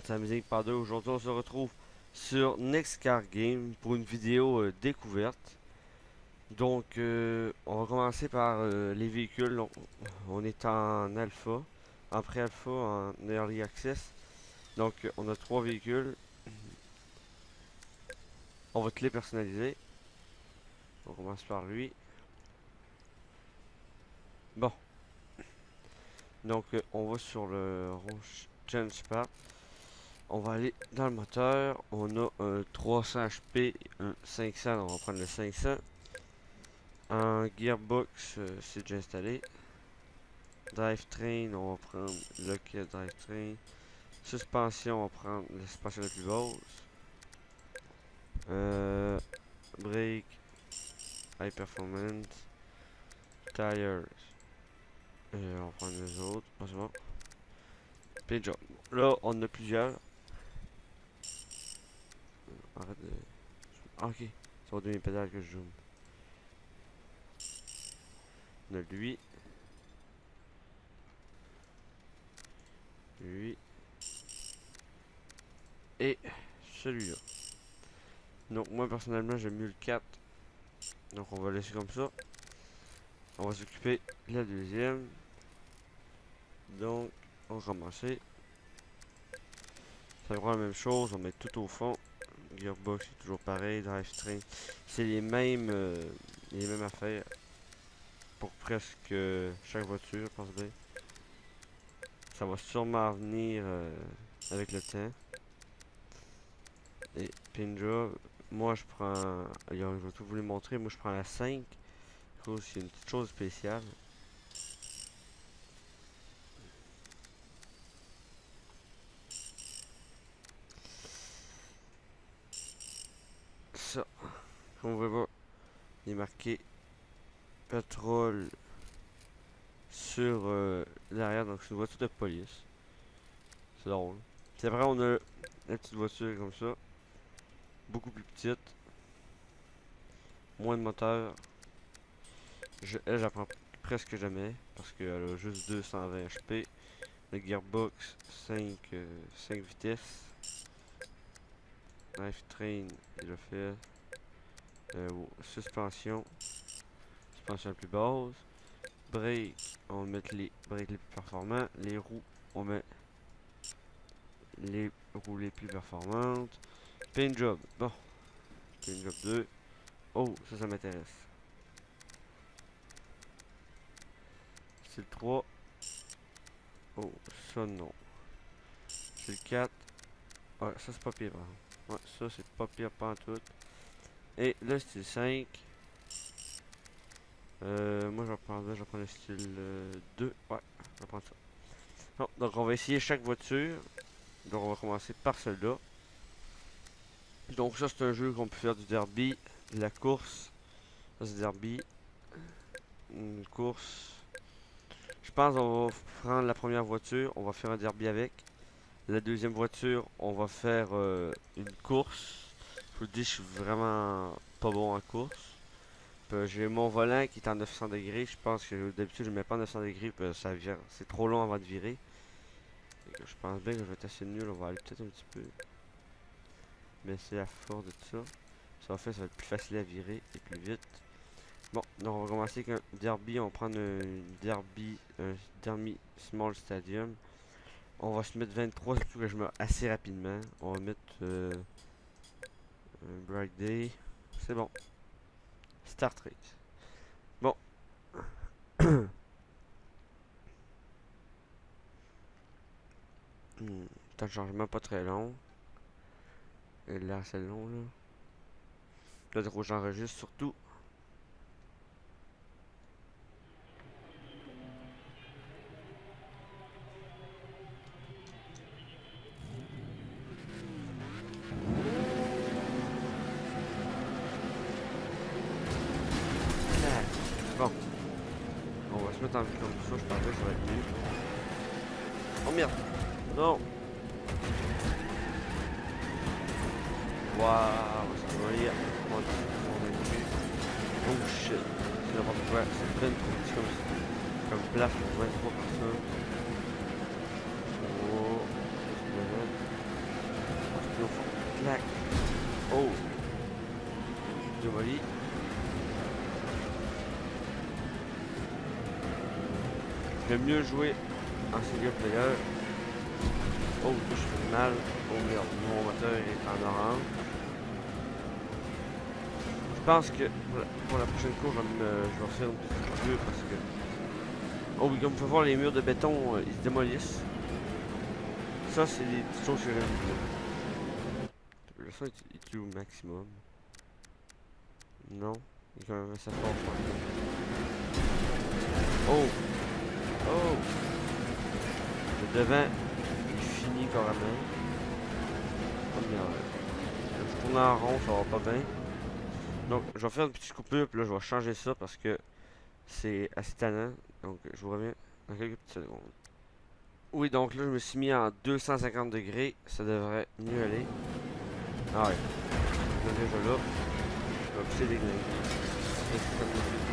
c'est Amusing par deux. Aujourd'hui, on se retrouve sur Next Car Game pour une vidéo découverte. Donc, on va commencer par les véhicules. On est en alpha, en pré-alpha, en early access. Donc, on a trois véhicules. On va te les personnaliser. On commence par lui. Bon, donc on va sur le rouge Change Path. On va aller dans le moteur. On a un 300 HP, un 500. On va prendre le 500. En gearbox, c'est déjà installé. Drivetrain, on va prendre le drivetrain. Suspension, on va prendre la suspension la plus basse. Brake, high performance. Tires, on va prendre les autres. Ah, c'est bon. Paint job. Là, on en a plusieurs. Arrête de. Ah, ok. Ça va donner mes pédales que je zoome. On a lui. Lui. Et celui-là. Donc moi personnellement j'aime mieux le 4. Donc on va laisser comme ça. On va s'occuper de la deuxième. Donc on va ramasser. Ça va la même chose, on met tout au fond. Gearbox c'est toujours pareil, drivetrain. C'est les mêmes affaires. Pour presque chaque voiture, je pense bien. Ça va sûrement venir avec le temps. Et pin job, moi je prends. Je vais tout vous les montrer. Moi je prends la 5. C'est une petite chose spéciale. Ça, comme vous pouvez voir, il est marqué pétrole sur l'arrière. Donc c'est une voiture de police. C'est drôle. C'est vrai, on a la petite voiture comme ça. Beaucoup plus petite. Moins de moteur. Elle, j'apprends presque jamais. Parce qu'elle a juste 220 HP. Le gearbox, 5 vitesses. Drivetrain, il a fait. Suspension. Suspension la plus basse. Brake, on va mettre les breaks les plus performants. Les roues, on met les roues les plus performantes. Paint job, bon. Paint job 2. Oh, ça m'intéresse. C'est le 3. Oh, ça non. C'est le 4. Ouais, ça c'est pas pire par exemple. Ouais, ça c'est pas pire pantoute. Et là c'est le 5. Moi je vais prendre le style 2. Ouais, je vais prendre ça. Bon, donc on va essayer chaque voiture. Donc on va commencer par celle-là. Donc ça c'est un jeu qu'on peut faire du derby, de la course. Ça c'est derby. Une course. Je pense qu'on va prendre la première voiture, on va faire un derby avec. La deuxième voiture, on va faire une course. Je vous dis, je suis vraiment pas bon en course. J'ai mon volant qui est en 900 degrés. Je pense que d'habitude je ne mets pas en 900 degrés. Ça vire, c'est trop long avant de virer. Je pense bien que je vais être assez nul. On va aller peut-être un petit peu. Mais c'est la force de tout ça. Ça va faire, ça va être plus facile à virer et plus vite. Bon, donc on va commencer avec un derby. On va prendre un derby small stadium. On va se mettre 23, surtout que je meurs assez rapidement. On va mettre un bright day. C'est bon. Start race. Bon. Temps de changement pas très long. Et là, c'est long là. Là, de j'enregistre surtout. Bon. On va se mettre en vue comme ça, je pense que ça va être mieux. Oh merde! Non! Waouh! Ça va aller. On est vu. Oh shit! C'est n'importe quoi. C'est plein de petits comme place pour 23 personnes. Oh! démoli. J'aime mieux jouer en single player. Oh, je fais mal. Oh merde, mon moteur est en orange. Je pense que pour la prochaine course, je vais refaire une petite coupure parce que... Oh oui, comme vous pouvez voir, les murs de béton, ils se démolissent. Ça, c'est des petites choses que j'aime bien. Le son est au maximum. Non, il est quand même assez fort. Oh! Oh! Le devant, il finit carrément. Oh merde. Je tourne en rond, ça va pas bien. Donc, je vais faire une petite coupure, puis là, je vais changer ça parce que c'est assez tannant. Donc, je vous reviens dans quelques petites secondes. Oui, donc là, je me suis mis en 250 degrés. Ça devrait mieux aller. Ah ouais. Je suis déjà là. Je vais pousser des glingues.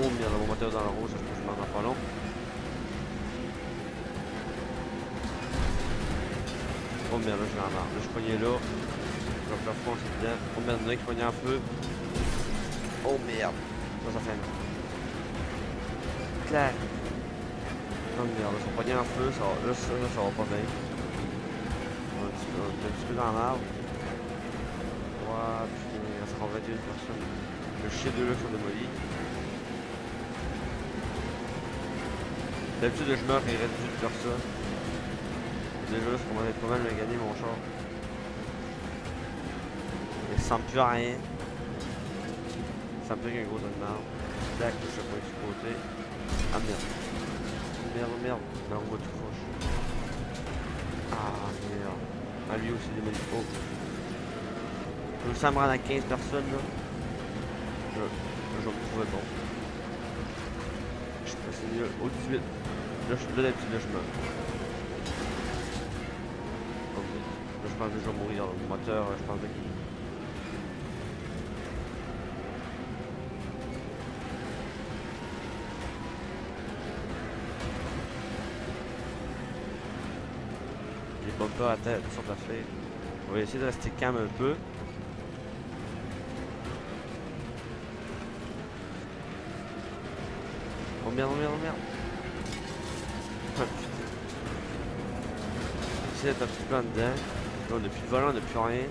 Oh merde, mon moteur dans le rouge, je m'en ai pas long. Oh merde, là, je vais en marre. Là, je suis pogné là. Je vais faire foncer dedans. Oh merde, il y en a qui pogné en feu. Oh merde. Ça fait mal. Clac. Oh merde, ils sont pognés en feu. Ça va pas bien. On est un petit peu dans l'arbre. Ouah, putain, il restera 21 personnes. Le chien de là sont démolis. D'habitude, je meurs quand il reste 18 personnes. Déjà là, ça commence à être pas mal de gagner mon char. Il ressemble plus à rien. Il ressemble plus qu'un gros tas de marbre. Tac, je sais pas du côté. Ah merde. Merde, merde. La roue tout croche. Ah merde. Ah lui aussi démoli. Oh. Je me rendre à 15 personnes là. Je vais me trouver bon. Je suis passé au 18. Là, d'habitude, là, je meurs. Ok. Là, je pense que je vais mourir. Le moteur, je pense qu'il... Les bumpers à tête sont à faire. On va essayer de rester calme un peu. Oh merde, oh merde, oh merde. Ah putain. J'essaie d'être un petit peu en dedans. Là, on n'a plus de volant, on n'a plus rien.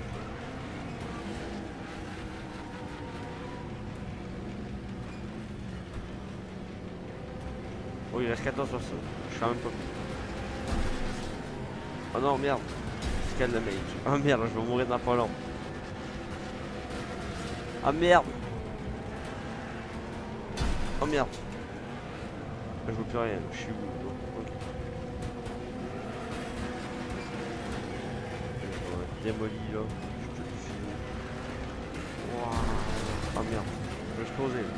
Oh, il reste 14 sur ça. Je suis quand même pas. Oh non, merde. C'est quel le mage. Oh merde, je vais mourir dans pas long. Oh merde. Oh merde. Je vois plus rien. Je suis où? Ok. Je vais démoli là. Je te fini. Wow. Oh merde. Je vais exploser là.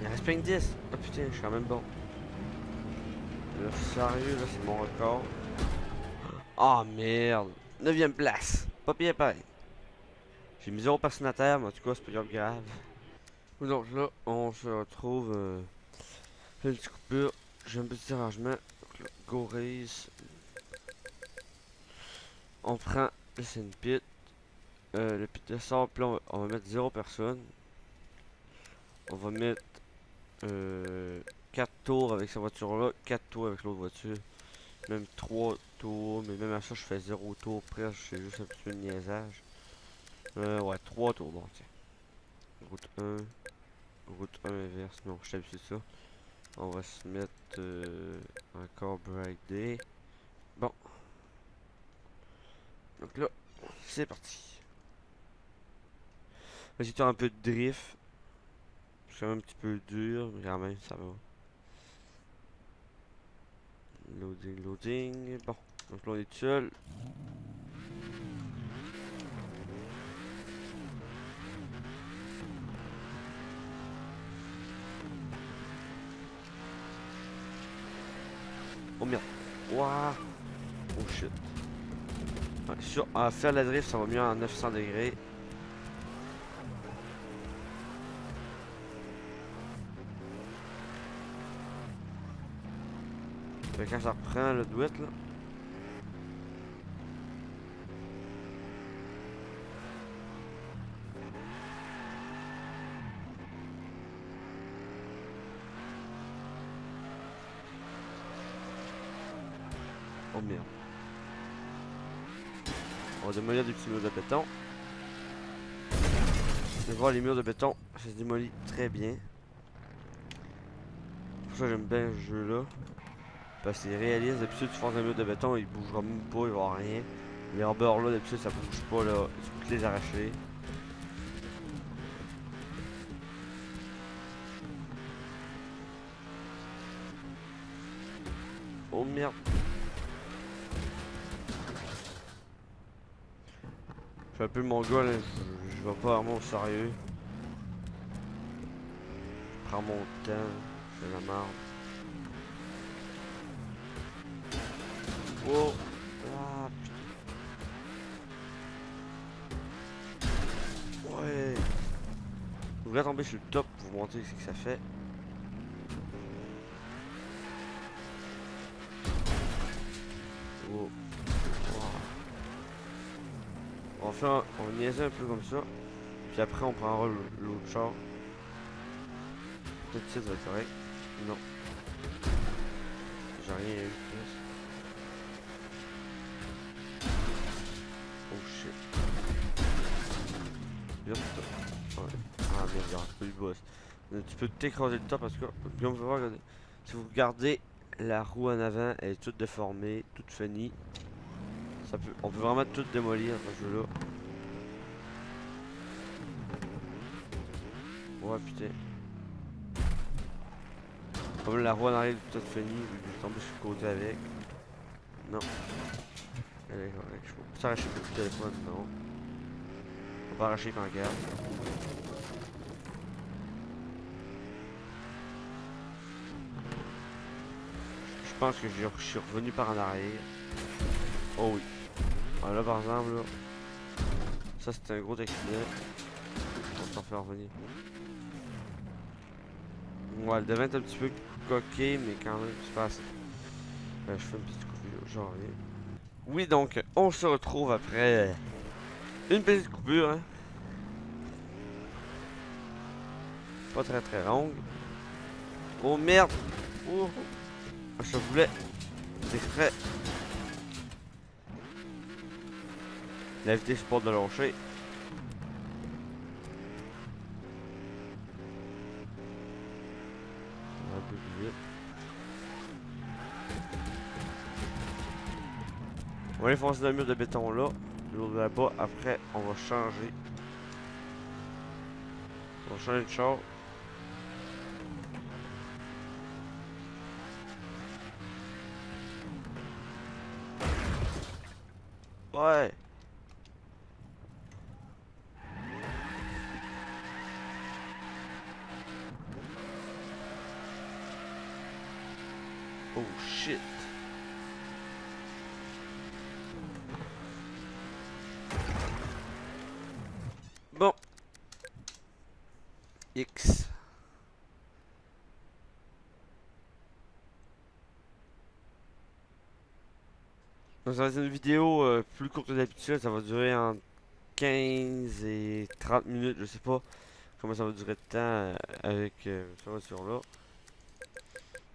Il reste plein de 10. Oh putain, je suis quand même bon. Là, sérieux, là, c'est mon record. Oh merde. 9ème place. Pas pire pareil. J'ai mis 0 personne à terre, mais en tout cas, c'est pas grave. Donc là, on se retrouve. Une petite coupure. J'ai un petit arrangement. Donc là, go race. On prend le sand pit. Le pit de sable, puis là, on va mettre 0 personne. On va mettre 4 tours avec cette voiture là, 4 tours avec l'autre voiture, même 3 tours, mais même à ça je fais 0 tour presque, c'est juste un petit peu de niaisage. Ouais, 3 tours, bon tiens. Route 1, route 1 inverse, non, je t'habitue ça. On va se mettre encore Bright Day. Bon. Donc là, c'est parti. Vas-y, tu as un peu de drift. C'est quand même un petit peu dur, mais quand même, ça va. Loading, loading. Bon, donc là on est tout seul. Oh merde. Waouh. Oh shit. Ouais, à faire la drift, ça va mieux en 900 degrés. Fait que quand ça reprend le douette là. Oh merde. On va démolir des petits murs de béton. Vous allez voir les murs de béton, ça se démolit très bien. Pour ça j'aime bien ce jeu là. Parce que c'est réaliste, d'habitude tu forces un mur de béton, il bougera même pas, il va y avoir rien. Les harbeurs là, d'habitude ça bouge pas là, tu peux les arracher. Oh merde. Je suis un peu mon gars là, je vais pas vraiment au sérieux. Je prends mon temps, je fais la merde. Oh! Ah putain. Ouais! Je voudrais tomber sur le top pour vous montrer ce que ça fait. Oh! On va niaiser un peu comme ça. Puis après on prendra l'autre char. Peut-être que ça va être correct. Non. J'ai rien eu. Oh shit. Bien top. Ouais. Ah merde, il y aura pas eu de boss. Tu peux t'écraser le top parce que, comme vous voyez, si vous regardez la roue en avant, elle est toute déformée, toute funny. On peut vraiment tout démolir dans ce jeu-là. Ouais, putain. Comme la roue en arrière est toute funny, je vais tomber sur le côté avec. Non. Elle est correcte. Je peux pas s'arracher le téléphone, non. On va pas arracher quand on garde. Je pense que je suis revenu par en arrière. Oh oui. Ah, là par exemple, là. Ça c'était un gros accident. On s'en fait revenir. Ouais, elle devait être un petit peu coquée, mais quand même, c'est pas assez. Je fais une petite coupure, j'en reviens. Oui, donc, on se retrouve après une petite coupure, hein. Pas très très longue. Oh merde! Oh! Je voulais exprès. La vitesse c'est pas de lâcher. Un peu plus vite. On va aller foncer dans le mur de béton là. L'autre là-bas. Après, on va changer. On va changer de char. Ouais! Oh shit! Bon. X. Donc ça va être une vidéo plus courte que d'habitude. Ça va durer entre 15 et 30 minutes. Je sais pas comment ça va durer de temps avec cette voiture là.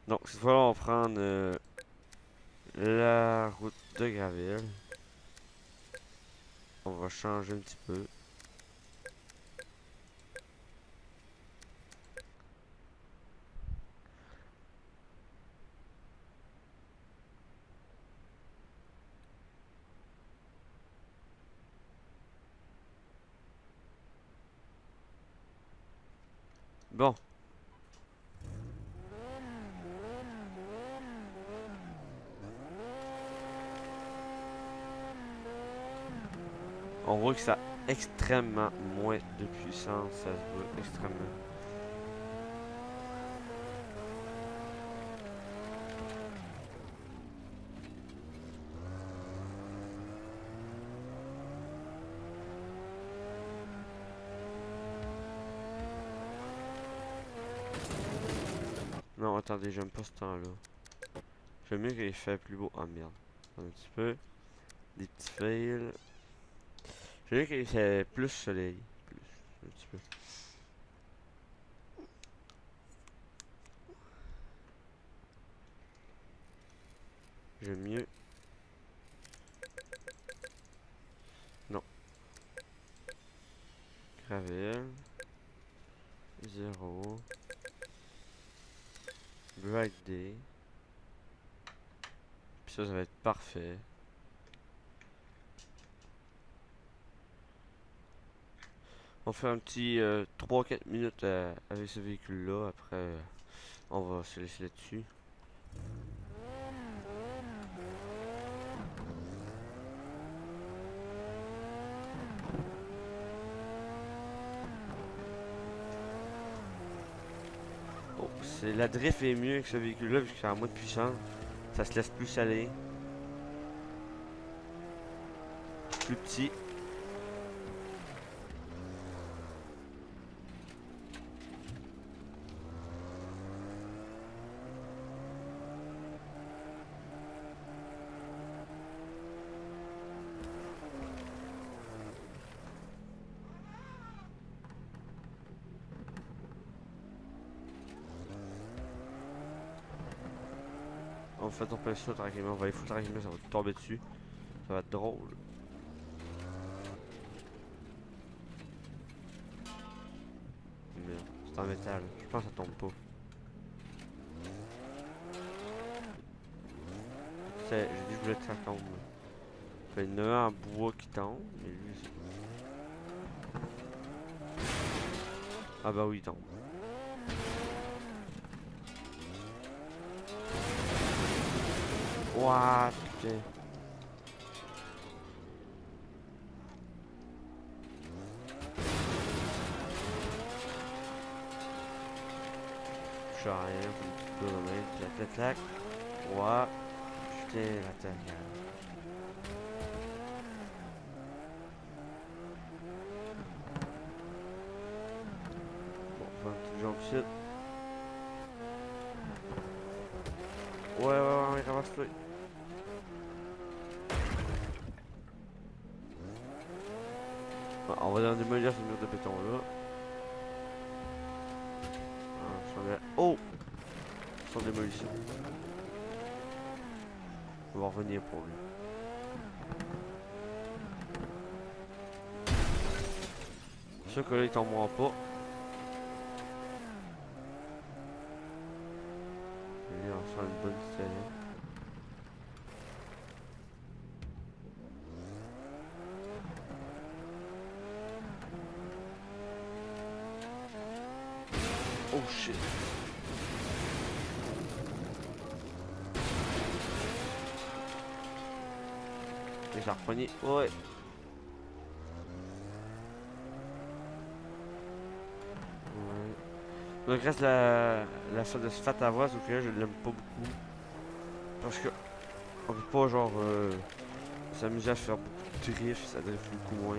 Donc cette fois là on va prendre la route de Gravel. On va changer un petit peu. Bon. On voit que ça a extrêmement moins de puissance. Ça se voit extrêmement. attendez, j'aime pas ce temps-là. J'aime mieux qu'il fait plus beau. Ah merde. Un petit peu. Des petits fails. J'aime mieux qu'il fait plus soleil. Plus. Un petit peu. J'aime mieux. Non. Gravel. 0. Bright Day. Puis ça va être parfait. On fait un petit 3-4 minutes avec ce véhicule-là. Après, on va se laisser là-dessus. Oh, la drift est mieux que ce véhicule-là vu que c'est en moins de puissance. Ça se laisse plus aller. Plus petit. On fait tomber ça tranquillement. On va y foutre tranquillement, ça va tomber dessus. Ça va être drôle. Merde, c'est en métal. Je pense que ça tombe pas. J'ai dit que je voulais que ça tombe. Il y en a un en bois qui tombe, mais lui c'est... Ah bah oui, il tombe. Ouah, putain. Je suis à rien, faut une petite de main. Clac, clac, clac. Ouah. Putain, la tête. Bon, on fait un petit jump shit. Ouais, ramasse-toi. Bon, on va dans démolir ce mur de béton là. Oh! Sans démolition. On va revenir pour lui. Ce que là il tombera pas. Et on sent une bonne série. Oh shit. Et j'ai repogné. Ouais. Donc reste la salle de Sfatavoise, donc là je l'aime pas beaucoup. Parce que on peut pas genre s'amuser à faire beaucoup de drift, ça drift beaucoup moins.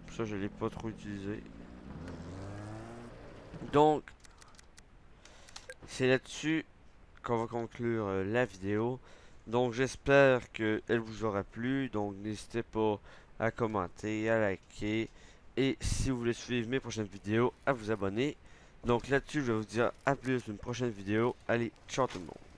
Pour ça je l'ai pas trop utilisé. Donc c'est là-dessus qu'on va conclure la vidéo. Donc j'espère qu'elle vous aura plu. Donc n'hésitez pas à commenter, à liker. Et si vous voulez suivre mes prochaines vidéos, à vous abonner. Donc là-dessus je vais vous dire à plus une prochaine vidéo. Allez, ciao tout le monde.